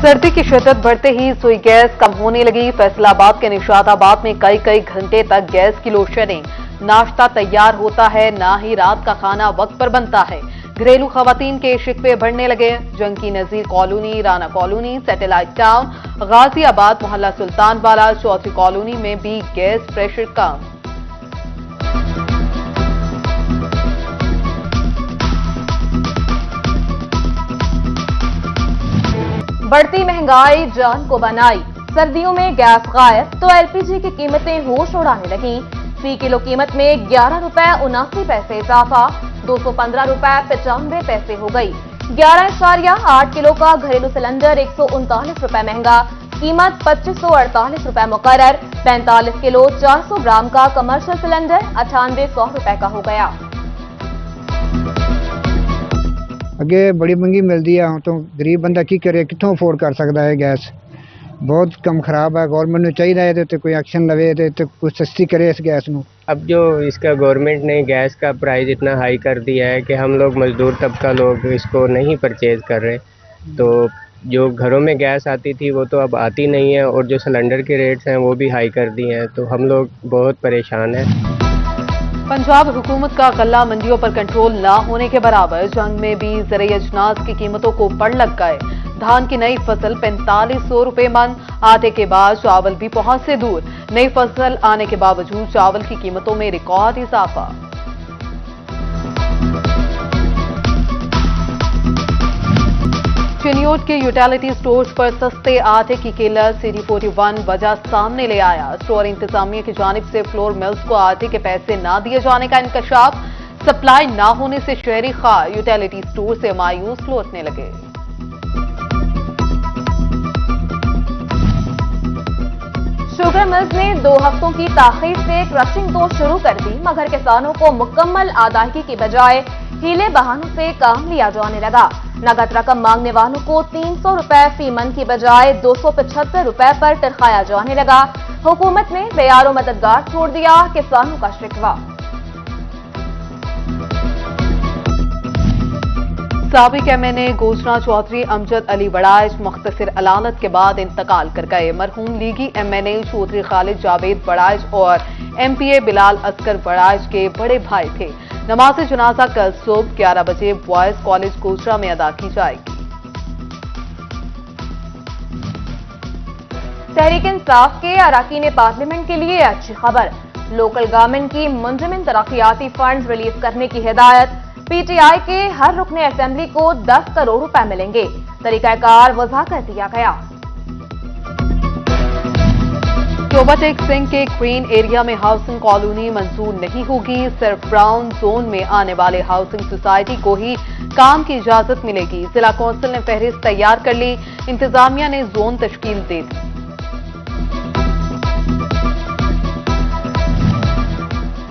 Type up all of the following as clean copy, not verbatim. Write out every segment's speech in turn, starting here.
सर्दी की शिद्दत बढ़ते ही सुई गैस कम होने लगी। फैसलाबाद के निशाताबाद में कई कई घंटे तक गैस की लोड शेडिंग। नाश्ता तैयार होता है, ना ही रात का खाना वक्त पर बनता है। घरेलू खवातीन के शिकवे बढ़ने लगे। जंगी Nazir colony, Rana colony, satellite town, Ghaziabad, मोहल्ला सुल्तान वाला, चौथी कॉलोनी में भी गैस प्रेशर कम। बढ़ती महंगाई जान को बनाई। सर्दियों में गैस गायब तो एलपीजी की कीमतें होश उड़ाने लगी। फी किलो कीमत में 11 रुपए 79 पैसे इजाफा, 215 रुपए 95 पैसे हो गई। 11.8 किलो का घरेलू सिलेंडर 139 रुपए महंगा, कीमत 2548 रुपए मुकर्रर। 45 किलो 400 ग्राम का कमर्शियल सिलेंडर 9800 रुपए का हो गया। अगे बड़ी महंगी मिलती है, तो गरीब बंदा की करे, कितों अफोर्ड कर सकता है। गैस बहुत कम खराब है। गवर्नमेंट को चाहिए तो कोई एक्शन लवे तो कुछ सस्ती करे इस गैस को। अब जो इसका गवर्नमेंट ने गैस का प्राइस इतना हाई कर दिया है कि हम लोग मजदूर तबका लोग इसको नहीं परचेज कर रहे, तो जो घरों में गैस आती थी वो तो अब आती नहीं है, और जो सिलेंडर के रेट्स हैं वो भी हाई कर दिए हैं, तो हम लोग बहुत परेशान हैं। पंजाब हुकूमत का गल्ला मंडियों पर कंट्रोल न होने के बराबर। जंग में भी ज़रूरी अजनास की कीमतों को पड़ लग गए। धान की नई फसल 4500 रुपए मन, आटे के बाद चावल भी पहुंच से दूर। नई फसल आने के बावजूद चावल की कीमतों में रिकॉर्ड इजाफा। चिनियोट के यूटिलिटी स्टोर्स पर सस्ते आटे की किल्लत। CD41 वजह सामने ले आया। स्टोर इंतजामिया की जानिब से फ्लोर मिल्स को आटे के पैसे न दिए जाने का इंकशाफ। सप्लाई न होने से शहरी खार यूटिलिटी स्टोर से मायूस लौटने लगे। शुगर मिल्स ने 2 हफ्तों की ताखीर से क्रशिंग तो शुरू कर दी, मगर किसानों को मुकम्मल अदायगी की बजाय हीले बहानों से काम लिया जाने लगा। नगद रकम मांगने वालों को 300 रुपए फी मन की बजाय 275 रुपए पर टरखाया जाने लगा। हुकूमत ने बेयारो मददगार छोड़ दिया, किसानों का शिकवा। साबिक MNA गोजना चौधरी अमजद अली बड़ाइच मुख्तसर अदालत के बाद इंतकाल कर गए। मरहूम लीगी MNA चौधरी खालिद जावेद बड़ाइच और MPA बिलाल असगर बड़ाइच के बड़े भाई थे। नमाज जनाजा कल सुबह 11 बजे बॉयज कॉलेज गोजरा में अदा की जाएगी। तहरीक इंसाफ के अरकान पार्लियामेंट के लिए अच्छी खबर। लोकल गवर्नमेंट की मुंजमिन तरक्याती फंड रिलीज करने की हिदायत। PTI के हर रुकने असेंबली को 10 करोड़ रुपए मिलेंगे। तरीकाकार वज़ा कर दिया गया। टोबा टेक सिंह के क्वीन एरिया में हाउसिंग कॉलोनी मंजूर नहीं होगी। सिर्फ ब्राउन जोन में आने वाले हाउसिंग सोसाइटी को ही काम की इजाजत मिलेगी। जिला कौंसिल ने फहरिस्त तैयार कर ली। इंतजामिया ने जोन तश्कील दे दी।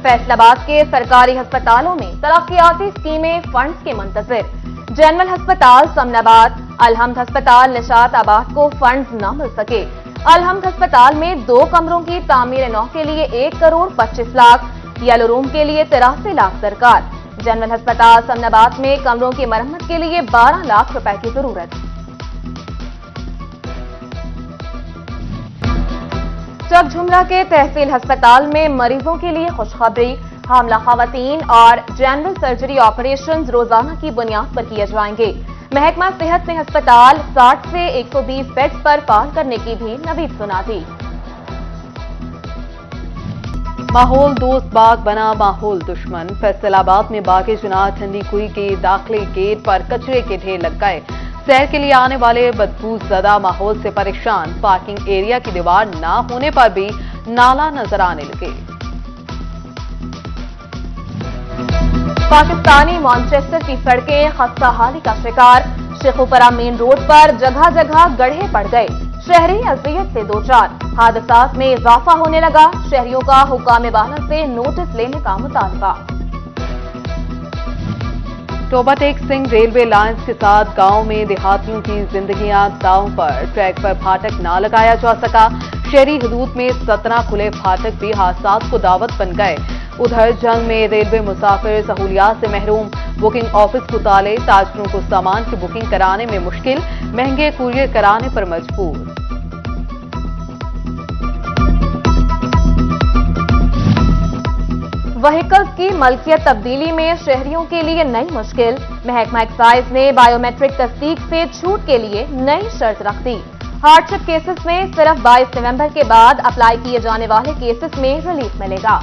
फैसलाबाद के सरकारी अस्पतालों में तरक्याती स्कीमें फंड्स के मुंतजिर। जनरल अस्पताल समनाबाद, अलहम्द अस्पताल निशाताबाद को फंड्स न मिल सके। अलहम्द अस्पताल में 2 कमरों की तामीर नौ के लिए 1 करोड़ 25 लाख, येलो रूम के लिए 83 लाख सरकार। जनरल अस्पताल समनाबाद में कमरों की मरम्मत के लिए 12 लाख रुपए की जरूरत। चकझुमरा के तहसील अस्पताल में मरीजों के लिए खुशखबरी। हामला खवातीन और जनरल सर्जरी ऑपरेशंस रोजाना की बुनियाद पर किए जाएंगे। महकमा सेहत ने अस्पताल 60 से 120 बेड्स पर फाल करने की भी नवीद सुना दी। माहौल दोस्त बाग बना माहौल दुश्मन। फैसलाबाद में बागे जुनार ठंडी कुई के दाखिले गेट पर कचरे के ढेर लग गए। सैर के लिए आने वाले बदबू ज़दा माहौल से परेशान। पार्किंग एरिया की दीवार ना होने पर भी नाला नजर आने लगे। पाकिस्तानी मैनचेस्टर की सड़कें खस्ताहाली का शिकार। शेखुपुरा मेन रोड पर जगह जगह गड्ढे पड़ गए। शहरी अजियत से 2-4 हादसात में इजाफा होने लगा। शहरियों का हुक्काम बाला से नोटिस लेने का मुतालबा। टोबा टेक सिंह रेलवे लाइंस के साथ गांव में देहातियों की जिंदगियां दांव पर। ट्रैक पर फाटक ना लगाया जा सका। शहरी हदूद में 17 खुले फाटक भी हादसात को दावत बन गए। उधर जंग में रेलवे मुसाफिर सहूलियात से महरूम, बुकिंग ऑफिस को ताले, ताजरों को सामान की बुकिंग कराने में मुश्किल, महंगे कुरियर कराने पर मजबूर। व्हीकल्स की मलकियत तब्दीली में शहरियों के लिए नई मुश्किल, महकमा एक्साइज ने बायोमेट्रिक तस्दीक से छूट के लिए नई शर्त रख दी। हार्डशिप केसेस में सिर्फ 22 नवंबर के बाद अप्लाई किए जाने वाले केसेस में रिलीफ मिलेगा।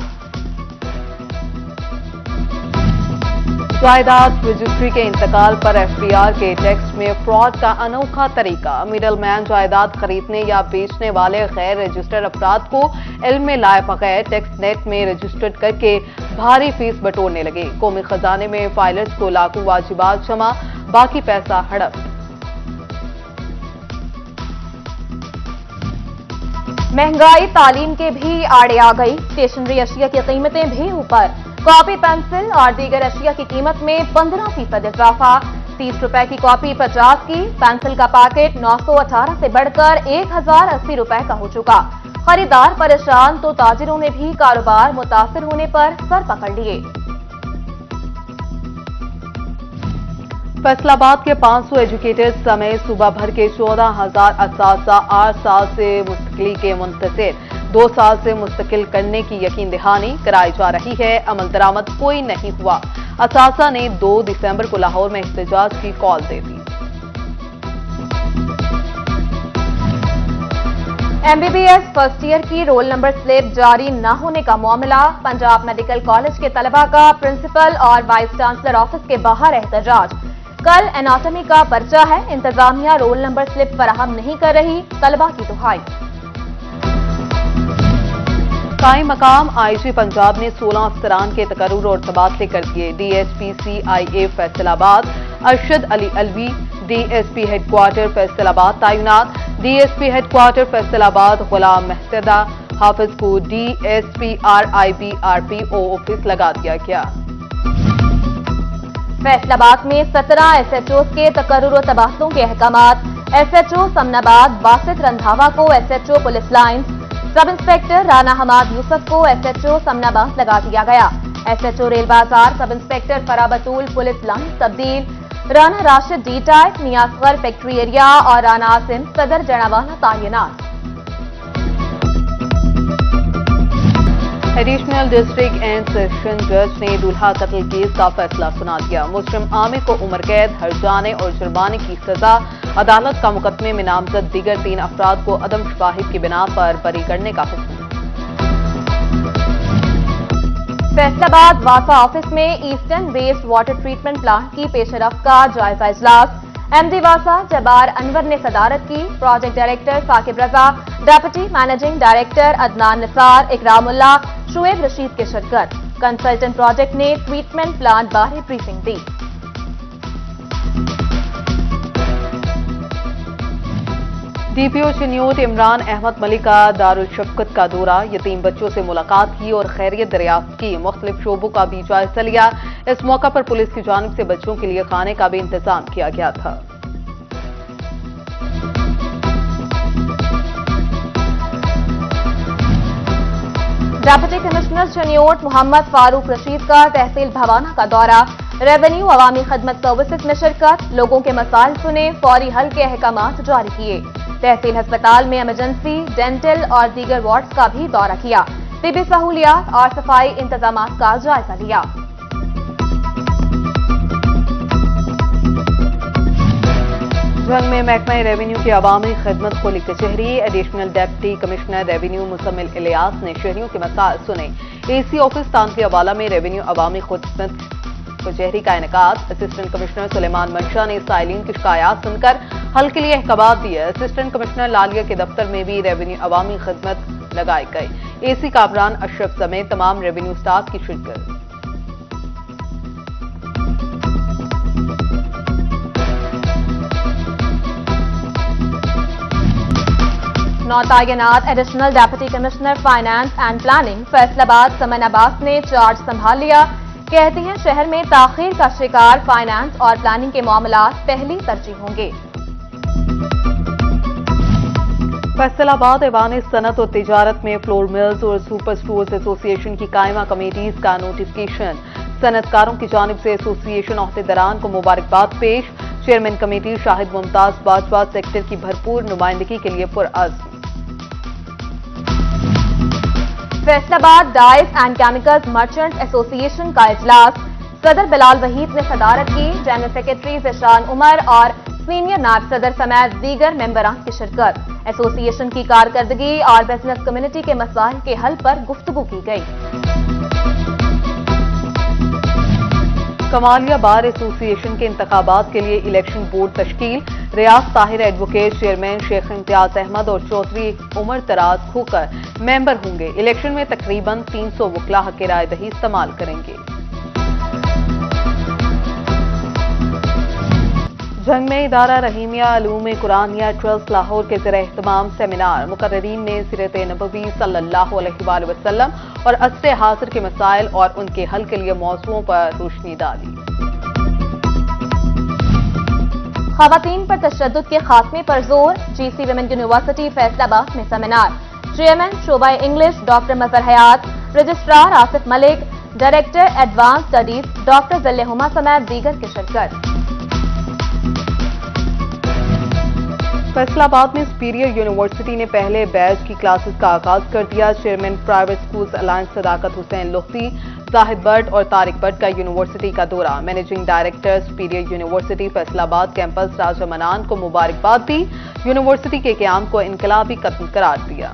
जायदाद रजिस्ट्री के इंतकाल पर एफबीआर के टैक्स में फ्रॉड का अनोखा तरीका, मिडलमैन जायदाद खरीदने या बेचने वाले गैर रजिस्टर्ड अफराद को इल्म में लाए बगैर टैक्स नेट में रजिस्टर्ड करके भारी फीस बटोरने लगे। कौमी खजाने में फाइलर्स को लाखों वाजिबात जमा, बाकी पैसा हड़प। महंगाई तालीम के भी आड़े आ गई, स्टेशनरी अशिया की कीमतें भी ऊपर। कॉपी, पेंसिल और दीगर अशिया की कीमत में 15% इजाफा, 30 रुपए की कॉपी 50 की, पेंसिल का पैकेट 918 से बढ़कर 1080 रुपए का हो चुका। खरीदार परेशान तो ताजिरों ने भी कारोबार मुतासिर होने पर सर पकड़ लिए। फैसलाबाद के 500 एजुकेटर्स समेत सूबा भर के 14,000 असातिज़ा 8 साल से मुस्तकिली के मुंतज़िर, 2 साल से मुस्तकिल करने की यकीन दहानी कराई जा रही है। अमल दरामद कोई नहीं हुआ। असातिज़ा ने 2 दिसंबर को लाहौर में एहतजाज की कॉल दे दी। MBBS फर्स्ट ईयर की रोल नंबर स्लिप जारी न होने का मामला, पंजाब मेडिकल कॉलेज के तलबा का प्रिंसिपल और वाइस चांसलर ऑफिस के बाहर एहतजाज। कल एनाटॉमी का पर्चा है, इंतजामिया रोल नंबर स्लिप फराहम नहीं कर रही, तलबा की दुहाई। कायम मकाम आईजी पंजाब ने 16 अफसरान के तकर्रुर और तबादले कर दिए। DSP CIA Faisalabad Arshad Ali Alvi DSP headquarter Faisalabad तैनात। डीएसपी हेडक्वार्टर फैसलाबाद गुलाम मेहतदा हाफिज को डीएसपी RIB RPO ऑफिस लगा दिया गया। फैसलाबाद में 17 SHOs के तकर्रुर और तबादलों के अहकामात। SHO समनाबाद बासित रंधावा को SHO police lines, sub inspector Rana Hammad Yousuf को SHO समनाबाद लगा दिया गया। SHO रेल बाजार सब इंस्पेक्टर फराबतूल पुलिस लाइन तब्दील। राना राशिद D टाइप, नियासगर फैक्ट्री एरिया और राना आसिम सदर जनावाला तैनात। एडिशनल डिस्ट्रिक्ट एंड सेशन जज ने दूल्हा कत्ल केस का फैसला सुना दिया। मुजरिम आमिर को उम्र कैद, हर्जाने और जुर्माने की सजा। अदालत का मुकदमे में नामजद दीगर 3 अफराद को अदम शवाहिद की बिना पर बरी करने का हुक्म। फैसलाबाद वासा ऑफिस में eastern waste water treatment plant की पेशरफ्त का जायजा इजलास। MD वासा जबार अनवर ने सदारत की। Project director Saqib Raza, deputy managing director Adnan Nisar, Ikramullah, Shoaib Rashid की शिरकत। कंसल्टेंट प्रोजेक्ट ने ट्रीटमेंट प्लांट बारे ब्रीफिंग दी। DPO चिन्योट इमरान अहमद मलिक का दारुल शफ़क़त का दौरा, यतीम बच्चों से मुलाकात की और खैरियत दरियाफ्त की। मुख्तलिफ शोबों का भी जायजा लिया। इस मौका पर पुलिस की जानिब से बच्चों के लिए खाने का भी इंतजाम किया गया था। डेप्यूटी कमिश्नर चिन्योट मोहम्मद फारूक रशीद का तहसील भवाना का दौरा। रेवेन्यू अवामी खदमत सर्विसेज में शिरकत, लोगों के मसाइल सुने, फौरी हल के अहकामात जारी किए। तहसील अस्पताल में इमरजेंसी, डेंटल और दीगर वार्ड्स का भी दौरा किया। तिबी सहूलियात और सफाई इंतजामात का जायजा लिया। जंग में महकमा रेवेन्यू की अवामी खदमत खोली कचहरी। Additional deputy commissioner revenue Muzammil Ilyas ने शहरियों के मसाइल सुने। AC ऑफिस तांतली अवाला में रेवेन्यू अवामी खदमत कचहरी का इनेकाद। असिस्टेंट कमिश्नर सुलेमान मंशा ने साइलिन की शिकायत सुनकर हल के लिए अहकामात दिए। असिस्टेंट कमिश्नर लालिया के दफ्तर में भी रेवेन्यू अवामी खदमत लगाई गई। AC कामरान अशरफ समेत तमाम रेवेन्यू स्टाफ की शिरकत। नौ तैनात additional deputy commissioner finance and planning Faisalabad Saman Abbas ने चार्ज संभाल लिया। कहती हैं शहर में ताखीर का शिकार फाइनेंस और प्लानिंग के मामला पहली तरजीह होंगे। फैसलाबाद ऐवान सनत और तिजारत में फ्लोर मिल्स और सुपर स्टोर्स एसोसिएशन की कायमा कमेटीज का नोटिफिकेशन। सनतकारों की जानिब से एसोसिएशन अहदेदारान को मुबारकबाद पेश। Chairman committee Shahid Mumtaz Bajwa sector की भरपूर नुमाइंदगी के लिए पुरअज़्म। Faisalabad dyes and chemicals merchant association का इजलास सदर बिलाल वहीद ने सदारत की। जनरल सेक्रेटरी ज़िशान उमर और सीनियर नायब सदर समेत दीगर मेंबरान की शिरकत। एसोसिएशन की कारकर्दगी और बिजनेस कम्युनिटी के मसाइल के हल पर गुफ्तगू की गई। कमालिया बार एसोसिएशन के इंतखाबात के लिए इलेक्शन बोर्ड तश्कील। रियाज ताहिर एडवोकेट चेयरमैन, शेख इम्तियाज अहमद और चौधरी उमर तराज खोकर मेंबर होंगे। इलेक्शन में तकरीबन 300 वकला हक राय दही इस्तेमाल करेंगे। जंग में इदारा रहीमिया अलूम कुरानिया ट्रस्ट लाहौर के ज़रिए एहतमाम सेमिनार। मुकर्ररीन ने सीरत नबवी सल्लल्लाहु अलैहि वसल्लम और असर हाज़िर के मसाइल और उनके हल के लिए मौज़ूओं पर रोशनी डाली। ख़वातीन पर तशद्दुद के खात्मे पर जोर। GC विमेन यूनिवर्सिटी फैसलाबाद में सेमिनार। चेयरमैन शोबा English doctor Mazhar Hayat, registrar Asif Malik, director advance studies doctor Zille Huma समेत दीगर की शिरकत। फैसलाबाद में सुपीरियर यूनिवर्सिटी ने पहले बैच की क्लासेस का आगाज कर दिया। Chairman private schools alliance Sadaqat Hussain Lohati, Zahid Bhatt और तारिक भट्ट का यूनिवर्सिटी का दौरा। Managing director superior university Faisalabad campus Raja Manan को मुबारकबाद दी। यूनिवर्सिटी के क़याम को इनकलाबी कदम करार दिया।